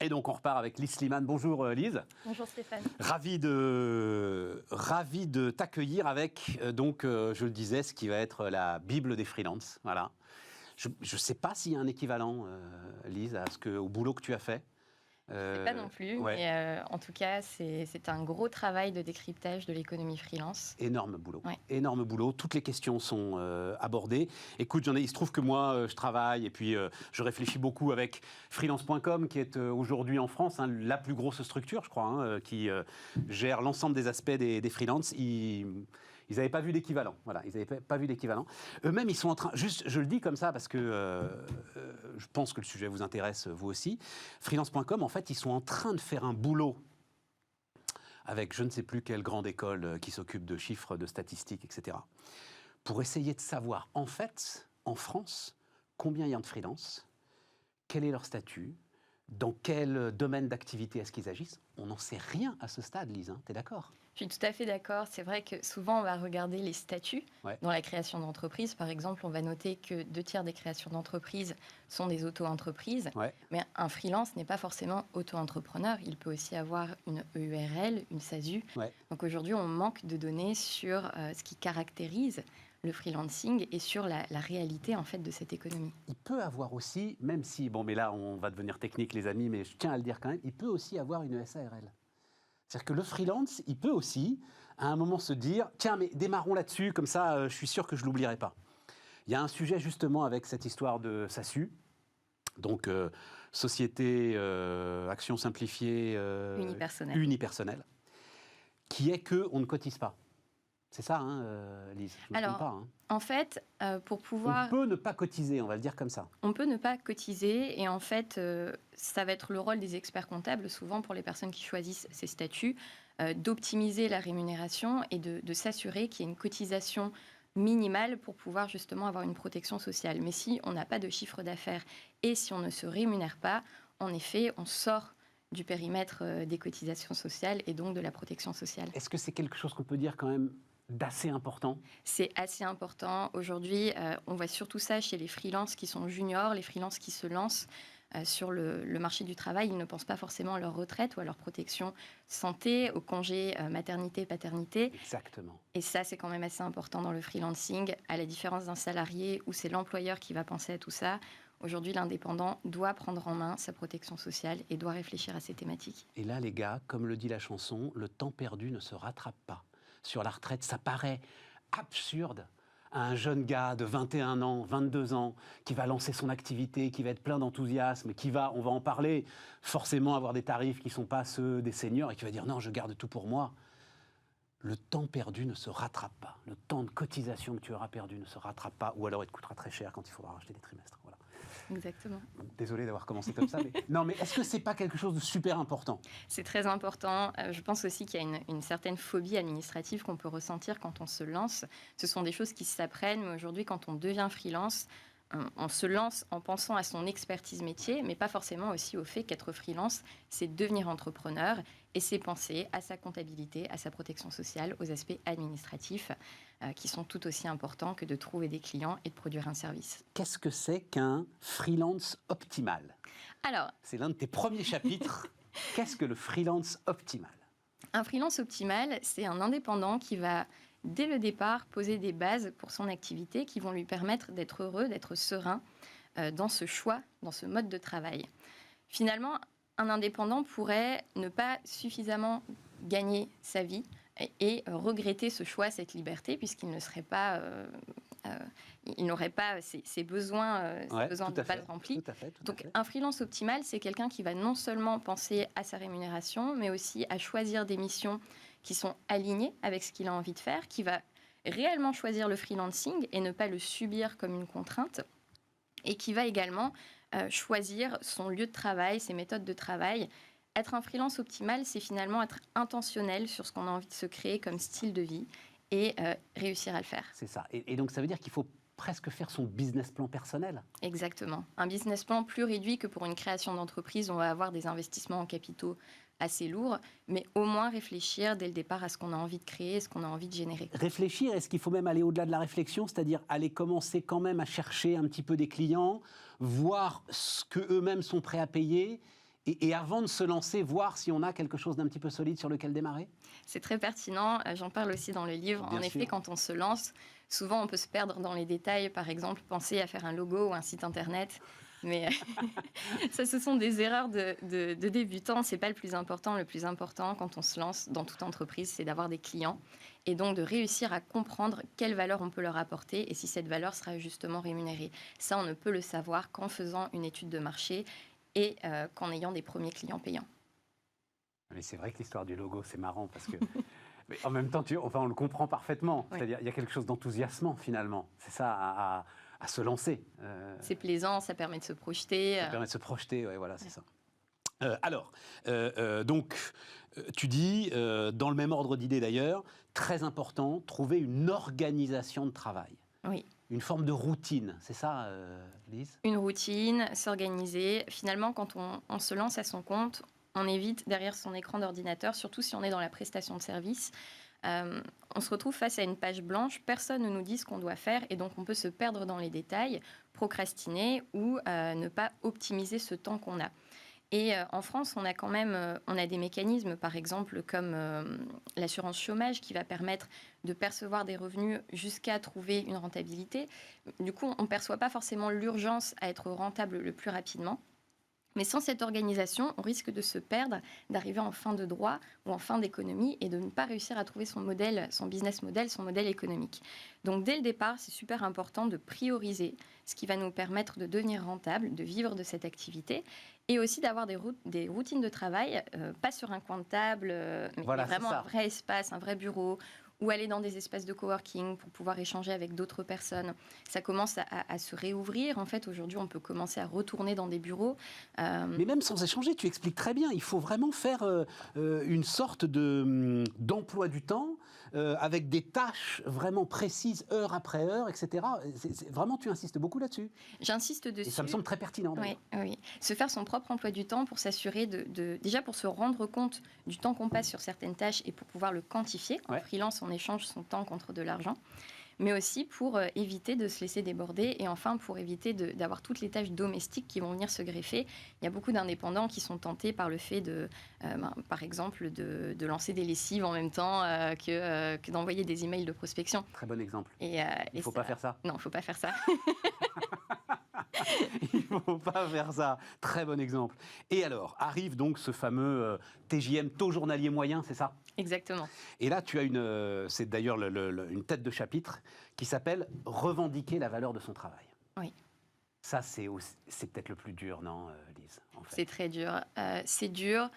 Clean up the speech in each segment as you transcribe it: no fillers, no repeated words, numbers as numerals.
Et donc on repart avec Lise Slimane. Bonjour Lise. Bonjour Stéphane. Ravi de t'accueillir avec, je le disais, ce qui va être la Bible des freelances. Voilà. Je ne sais pas s'il y a un équivalent, Lise, au boulot que tu as fait. Je ne sais pas non plus, ouais. mais en tout cas, c'est un gros travail de décryptage de l'économie freelance. Énorme boulot, ouais. Énorme boulot. Toutes les questions sont abordées. Écoute, il se trouve que moi, je travaille et puis je réfléchis beaucoup avec freelance.com, qui est aujourd'hui en France la plus grosse structure, je crois, qui gère l'ensemble des aspects des freelances. Ils n'avaient pas vu d'équivalent. Voilà, ils n'avaient pas vu d'équivalent. Eux-mêmes, ils sont en train. Juste, je le dis comme ça parce que je pense que le sujet vous intéresse, vous aussi. Freelance.com, en fait, ils sont en train de faire un boulot avec je ne sais plus quelle grande école qui s'occupe de chiffres, de statistiques, etc., pour essayer de savoir, en fait, en France, combien il y a de freelance, quel est leur statut, dans quel domaine d'activité est-ce qu'ils agissent. On n'en sait rien à ce stade, Lise, tu es d'accord ? Je suis tout à fait d'accord. C'est vrai que souvent, on va regarder les statuts dans la création d'entreprises. Par exemple, on va noter que 2 tiers des créations d'entreprises sont des auto-entreprises. Mais un freelance n'est pas forcément auto-entrepreneur. Il peut aussi avoir une EURL, une SASU. Donc aujourd'hui, on manque de données sur ce qui caractérise le freelancing et sur la réalité en fait de cette économie. Il peut avoir aussi, même si, mais là on va devenir technique les amis, mais je tiens à le dire quand même, il peut aussi avoir une SARL. C'est-à-dire que le freelance, il peut aussi, à un moment se dire, tiens, mais démarrons là-dessus, comme ça, je suis sûr que je ne l'oublierai pas. Il y a un sujet justement avec cette histoire de SASU, donc Société Action Simplifiée Unipersonnelle, qui est qu'on ne cotise pas. C'est ça, Lise, je ne me trompe pas. En fait, pour pouvoir... On peut ne pas cotiser, on va le dire comme ça. On peut ne pas cotiser et en fait, ça va être le rôle des experts comptables, souvent pour les personnes qui choisissent ces statuts, d'optimiser la rémunération et de s'assurer qu'il y ait une cotisation minimale pour pouvoir justement avoir une protection sociale. Mais si on n'a pas de chiffre d'affaires et si on ne se rémunère pas, en effet, on sort du périmètre des cotisations sociales et donc de la protection sociale. Est-ce que c'est quelque chose qu'on peut dire quand même d'assez important ? C'est assez important. Aujourd'hui, on voit surtout ça chez les freelances qui sont juniors, les freelances qui se lancent sur le marché du travail. Ils ne pensent pas forcément à leur retraite ou à leur protection santé, au congé maternité, paternité. Exactement. Et ça, c'est quand même assez important dans le freelancing, à la différence d'un salarié où c'est l'employeur qui va penser à tout ça. Aujourd'hui, l'indépendant doit prendre en main sa protection sociale et doit réfléchir à ces thématiques. Et là, les gars, comme le dit la chanson, le temps perdu ne se rattrape pas. Sur la retraite, ça paraît absurde à un jeune gars de 21 ans, 22 ans, qui va lancer son activité, qui va être plein d'enthousiasme, qui va, on va en parler, forcément avoir des tarifs qui ne sont pas ceux des seniors, et qui va dire non, je garde tout pour moi. Le temps perdu ne se rattrape pas. Le temps de cotisation que tu auras perdu ne se rattrape pas, ou alors il te coûtera très cher quand il faudra racheter des trimestres. Voilà. Exactement. Désolé d'avoir commencé comme ça, mais non, mais est-ce que c'est pas quelque chose de super important ? C'est très important. Je pense aussi qu'il y a une certaine phobie administrative qu'on peut ressentir quand on se lance. Ce sont des choses qui s'apprennent, mais aujourd'hui, quand on devient freelance, on se lance en pensant à son expertise métier, mais pas forcément aussi au fait qu'être freelance, c'est devenir entrepreneur et c'est penser à sa comptabilité, à sa protection sociale, aux aspects administratifs qui sont tout aussi importants que de trouver des clients et de produire un service. Qu'est-ce que c'est qu'un freelance optimal ? Alors, c'est l'un de tes premiers chapitres. Qu'est-ce que le freelance optimal ? Un freelance optimal, c'est un indépendant qui va dès le départ, poser des bases pour son activité qui vont lui permettre d'être heureux, d'être serein dans ce choix, dans ce mode de travail. Finalement, un indépendant pourrait ne pas suffisamment gagner sa vie et regretter ce choix, cette liberté, puisqu'il ne serait pas... il n'aurait pas ses besoins, de base remplis. Donc, un freelance optimal, c'est quelqu'un qui va non seulement penser à sa rémunération, mais aussi à choisir des missions qui sont alignées avec ce qu'il a envie de faire, qui va réellement choisir le freelancing et ne pas le subir comme une contrainte, et qui va également choisir son lieu de travail, ses méthodes de travail. Être un freelance optimal, c'est finalement être intentionnel sur ce qu'on a envie de se créer comme style de vie et réussir à le faire. C'est ça. Et donc, ça veut dire qu'il faut presque faire son business plan personnel. Exactement. Un business plan plus réduit que pour une création d'entreprise. On va avoir des investissements en capitaux assez lourds, mais au moins réfléchir dès le départ à ce qu'on a envie de créer, ce qu'on a envie de générer. Réfléchir, est-ce qu'il faut même aller au-delà de la réflexion, c'est-à-dire aller commencer quand même à chercher un petit peu des clients, voir ce qu'eux-mêmes sont prêts à payer et avant de se lancer, voir si on a quelque chose d'un petit peu solide sur lequel démarrer? C'est très pertinent, j'en parle aussi dans le livre. Bien En effet, sûr. quand on se lance, souvent on peut se perdre dans les détails. Par exemple, penser à faire un logo ou un site internet. Mais ça, ce sont des erreurs de débutants. Ce n'est pas le plus important. Le plus important, quand on se lance dans toute entreprise, c'est d'avoir des clients et donc de réussir à comprendre quelle valeur on peut leur apporter et si cette valeur sera justement rémunérée. Ça, on ne peut le savoir qu'en faisant une étude de marché et qu'en ayant des premiers clients payants. Mais c'est vrai que l'histoire du logo, c'est marrant parce que, mais en même temps, enfin, on le comprend parfaitement. Oui. C'est-à-dire, il y a quelque chose d'enthousiasmant finalement. C'est ça, à se lancer. C'est plaisant, ça permet de se projeter. Ça permet de se projeter, ouais, voilà, c'est ça. Donc, tu dis, dans le même ordre d'idée d'ailleurs, très important, trouver une organisation de travail. Oui. Une forme de routine, c'est ça, Lise? Une routine, s'organiser. Finalement, quand on se lance à son compte, on évite derrière son écran d'ordinateur, surtout si on est dans la prestation de service. On se retrouve face à une page blanche, personne ne nous dit ce qu'on doit faire et donc on peut se perdre dans les détails, procrastiner ou ne pas optimiser ce temps qu'on a. Et en France, on a quand même on a des mécanismes, par exemple, comme l'assurance chômage qui va permettre de percevoir des revenus jusqu'à trouver une rentabilité. Du coup, on ne perçoit pas forcément l'urgence à être rentable le plus rapidement. Mais sans cette organisation, on risque de se perdre, d'arriver en fin de droit ou en fin d'économie et de ne pas réussir à trouver son modèle, son business model, son modèle économique. Donc dès le départ, c'est super important de prioriser ce qui va nous permettre de devenir rentable, de vivre de cette activité et aussi d'avoir des routines de travail, pas sur un coin de table, mais Voilà, vraiment c'est ça. un vrai espace, un vrai bureau, ou aller dans des espaces de coworking pour pouvoir échanger avec d'autres personnes. Ça commence à se réouvrir. En fait, aujourd'hui, on peut commencer à retourner dans des bureaux. Mais même sans échanger, tu expliques très bien, il faut vraiment faire une sorte d'emploi du temps avec des tâches vraiment précises, heure après heure, etc. Vraiment, tu insistes beaucoup là-dessus. J'insiste dessus. Et ça me semble très pertinent. Oui, oui. Se faire son propre emploi du temps pour s'assurer déjà pour se rendre compte du temps qu'on passe sur certaines tâches et pour pouvoir le quantifier. En freelance, on échange son temps contre de l'argent. Mais aussi pour éviter de se laisser déborder et enfin pour éviter d'avoir toutes les tâches domestiques qui vont venir se greffer. Il y a beaucoup d'indépendants qui sont tentés par le fait par exemple, de lancer des lessives en même temps que d'envoyer des emails de prospection. Très bon exemple. Il ne faut pas faire ça. Non, il ne faut pas faire ça. Il ne faut pas faire ça. Très bon exemple. Et alors, arrive donc ce fameux TJM, taux journalier moyen, c'est ça? Exactement. Et là, tu as c'est d'ailleurs une tête de chapitre qui s'appelle « Revendiquer la valeur de son travail ». Oui. Ça, c'est peut-être le plus dur, non, Lise, en fait. C'est très dur. C'est dur.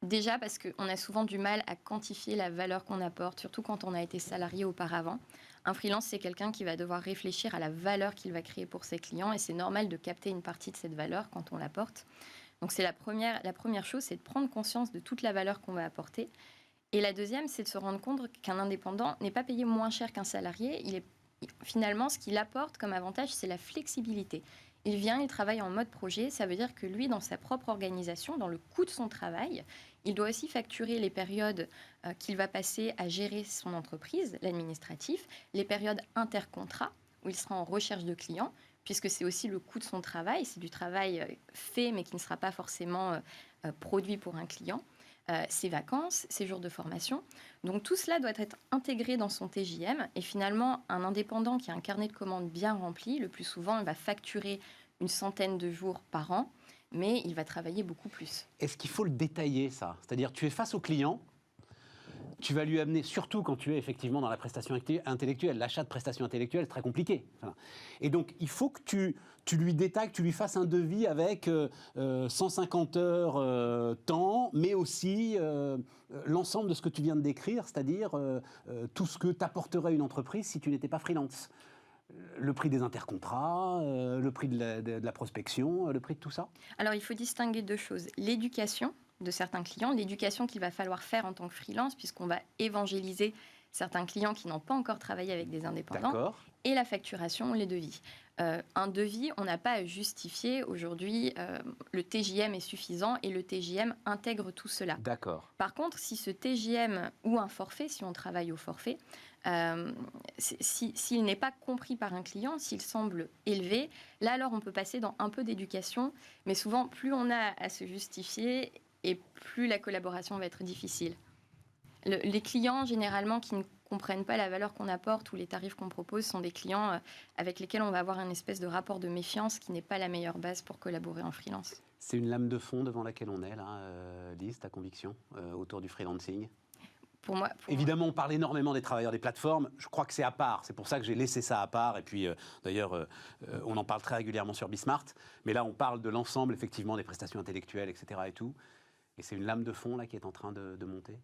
Déjà parce qu'on a souvent du mal à quantifier la valeur qu'on apporte, surtout quand on a été salarié auparavant. Un freelance, c'est quelqu'un qui va devoir réfléchir à la valeur qu'il va créer pour ses clients et c'est normal de capter une partie de cette valeur quand on l'apporte. Donc c'est la première chose, c'est de prendre conscience de toute la valeur qu'on va apporter. Et la deuxième, c'est de se rendre compte qu'un indépendant n'est pas payé moins cher qu'un salarié. Finalement, ce qu'il apporte comme avantage, c'est la flexibilité. Il vient, il travaille en mode projet. Ça veut dire que lui, dans sa propre organisation, dans le coût de son travail, il doit aussi facturer les périodes qu'il va passer à gérer son entreprise, l'administratif, les périodes intercontrats, où il sera en recherche de clients, puisque c'est aussi le coût de son travail. C'est du travail fait, mais qui ne sera pas forcément produit pour un client. Ses vacances, ses jours de formation. Donc tout cela doit être intégré dans son TJM. Et finalement, un indépendant qui a un carnet de commandes bien rempli, le plus souvent, il va facturer une centaine de jours par an, mais il va travailler beaucoup plus. Est-ce qu'il faut le détailler, ça? C'est-à-dire, tu es face au client, tu vas lui amener, surtout quand tu es effectivement dans la prestation intellectuelle, l'achat de prestations intellectuelles, c'est très compliqué. Enfin, et donc, il faut que tu lui détailles, que tu lui fasses un devis avec 150 heures temps, mais aussi l'ensemble de ce que tu viens de décrire, c'est-à-dire tout ce que t'apporterait une entreprise si tu n'étais pas freelance. Le prix des intercontrats, le prix de la prospection, le prix de tout ça? Alors, il faut distinguer deux choses. L'éducation de certains clients, l'éducation qu'il va falloir faire en tant que freelance, puisqu'on va évangéliser certains clients qui n'ont pas encore travaillé avec des indépendants, et la facturation, les devis. Un devis, on n'a pas à justifier aujourd'hui, le TJM est suffisant et le TJM intègre tout cela. D'accord. Par contre, si ce TJM ou un forfait, si on travaille au forfait, s'il n'est pas compris par un client, s'il semble élevé, là alors on peut passer dans un peu d'éducation, mais souvent plus on a à se justifier et plus la collaboration va être difficile. Les clients généralement qui ne comprennent pas la valeur qu'on apporte ou les tarifs qu'on propose sont des clients avec lesquels on va avoir une espèce de rapport de méfiance qui n'est pas la meilleure base pour collaborer en freelance. C'est une lame de fond devant laquelle on est, là, Lise, ta conviction autour du freelancing? Pour moi, Évidemment, on parle énormément des travailleurs des plateformes. Je crois que c'est à part. C'est pour ça que j'ai laissé ça à part. Et puis, d'ailleurs, on en parle très régulièrement sur Bismart. Mais là, on parle de l'ensemble, effectivement, des prestations intellectuelles, etc. et tout. Et c'est une lame de fond, là, qui est en train de monter.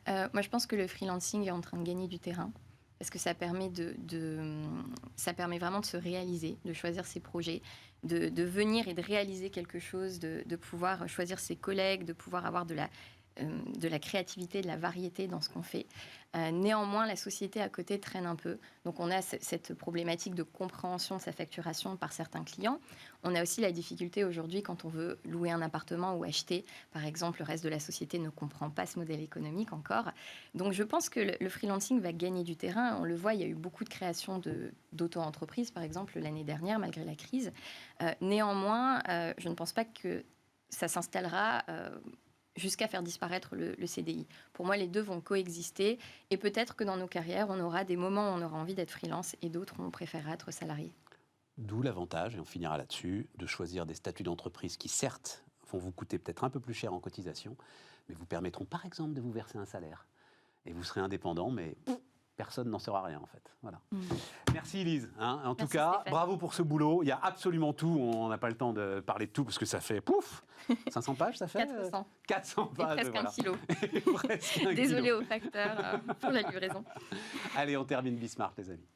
Moi, je pense que le freelancing est en train de gagner du terrain. Parce que ça permet, ça permet vraiment de se réaliser, de choisir ses projets, de venir et de réaliser quelque chose, de pouvoir choisir ses collègues, de pouvoir avoir de la créativité, de la variété dans ce qu'on fait. Néanmoins, la société à côté traîne un peu. Donc, on a cette problématique de compréhension de sa facturation par certains clients. On a aussi la difficulté aujourd'hui quand on veut louer un appartement ou acheter. Par exemple, le reste de la société ne comprend pas ce modèle économique encore. Donc, je pense que le freelancing va gagner du terrain. On le voit, il y a eu beaucoup de créations d'auto-entreprises, par exemple, l'année dernière, malgré la crise. Néanmoins, je ne pense pas que ça s'installera jusqu'à faire disparaître le CDI. Pour moi, les deux vont coexister et peut-être que dans nos carrières, on aura des moments où on aura envie d'être freelance et d'autres où on préférera être salarié. D'où l'avantage, et on finira là-dessus, de choisir des statuts d'entreprise qui, certes, vont vous coûter peut-être un peu plus cher en cotisation, mais vous permettront, par exemple, de vous verser un salaire. Et vous serez indépendant, mais personne n'en saura rien, en fait. Voilà. Merci, Lise. En tout cas, Stéphane. bravo pour ce boulot. Il y a absolument tout. On n'a pas le temps de parler de tout, parce que ça fait, pouf, 500 pages, ça fait 400. 400 Et pages. presque un kilo. Presque un Désolée kilo. au facteur pour la livraison. Allez, on termine Bismart, les amis.